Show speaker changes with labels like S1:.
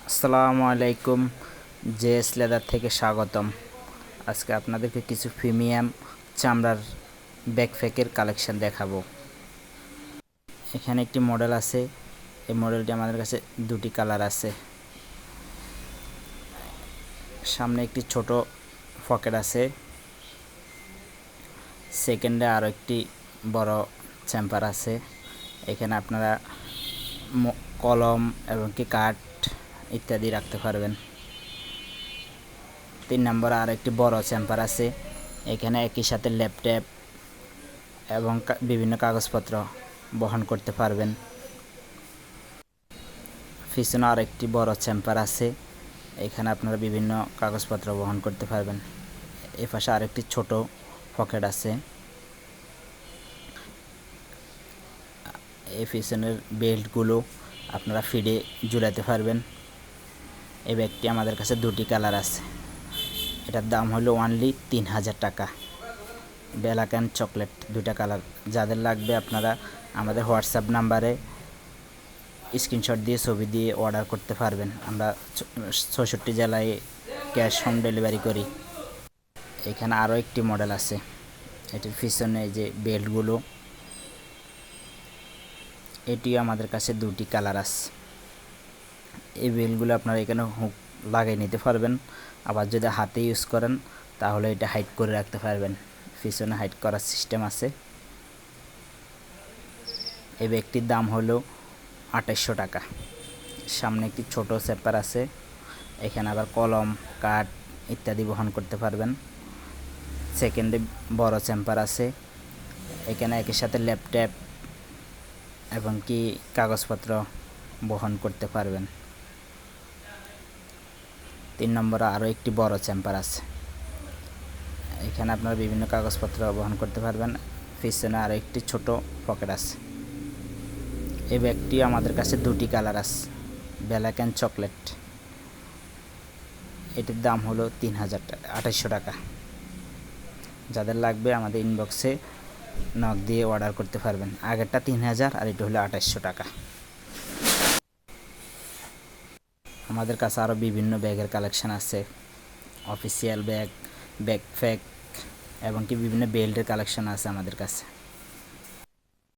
S1: আসসালামু আলাইকুম। JS leather থেকে স্বাগতম। আজকে আপনাদেরকে কিছু প্রিমিয়াম চামড়ার ব্যাকপ্যাকের কালেকশন দেখাবো। এখানে একটি মডেল আছে। এই মডেলটি আমাদের কাছে দুটি কালার আছে। সামনে একটি ছোট পকেট আছে, সেকেন্ডে আরও একটি বড় চেম্বার আছে। এখানে আপনারা কলম এবং কি কাঠ ইত্যাদি রাখতে পারবেন। 3 নম্বরে আর একটি বড় চেম্বার আছে। এখানে একই সাথে ল্যাপটপ এবং বিভিন্ন কাগজপত্র বহন করতে পারবেন। পিছনে আর একটি বড় চেম্বার আছে। এখানে আপনারা বিভিন্ন কাগজপত্র বহন করতে পারবেন। এই পাশে আরেকটি ছোট পকেট আছে। এই পিছনের বেল্টগুলো আপনারা ফিডে ঝুলাতে পারবেন। এই ব্যাগটি আমাদের কাছে দুটি কালার আছে। এটার দাম হলো অনলি 3000 টাকা। ব্ল্যাক অ্যান্ড চকলেট দুইটা কালার। যাদের লাগবে আপনারা আমাদের হোয়াটসঅ্যাপ নাম্বারে স্ক্রিনশট দিয়ে ছবি দিয়ে অর্ডার করতে পারবেন। আমরা 66 জেলায় ক্যাশ হোম ডেলিভারি করি। এখানে আরও একটি মডেল আছে। এটির পিছনে যে বেল্টগুলো, এটিও আমাদের কাছে দুটি কালার আছে। এই বেল্টগুলো আপনারা এখানে হুক লাগিয়ে নিতে পারবেন। আবার যদি হাতে ইউজ করেন তাহলে এটা হাইড করে রাখতে পারবেন। পিছনে হাইড করার সিস্টেম আছে। এই ব্যাগটির দাম হলো 2800 টাকা। সামনে একটি ছোট চেম্বার আছে। এখানে আবার কলম, কাঠ ইত্যাদি বহন করতে পারবেন। সেকেন্ডে বড় চেম্বার আছে। এখানে একই সাথে ল্যাপটপ এবং কি কাগজপত্র বহন করতে পারবেন। 3 নম্বরে আরও একটি বড় চেম্বার আছে। এখানে আপনারা বিভিন্ন কাগজপত্র বহন করতে পারবেন। পিছনে আরও একটি ছোট পকেট আছে। এই ব্যাগটি আমাদের কাছে দুটি কালার আছে, ব্ল্যাক অ্যান্ড চকলেট। এটির দাম হলো 2800 টাকা। যাদের লাগবে আমাদের ইনবক্সে নক দিয়ে অর্ডার করতে পারবেন। আগেরটা 3000 আর এটা হলো 2800 টাকা। আমাদের কাছে আরও বিভিন্ন ব্যাগের কালেকশন আছে। অফিসিয়াল ব্যাগ, ব্যাকপ্যাক এবং কি বিভিন্ন বেল্টের কালেকশন আছে আমাদের কাছে।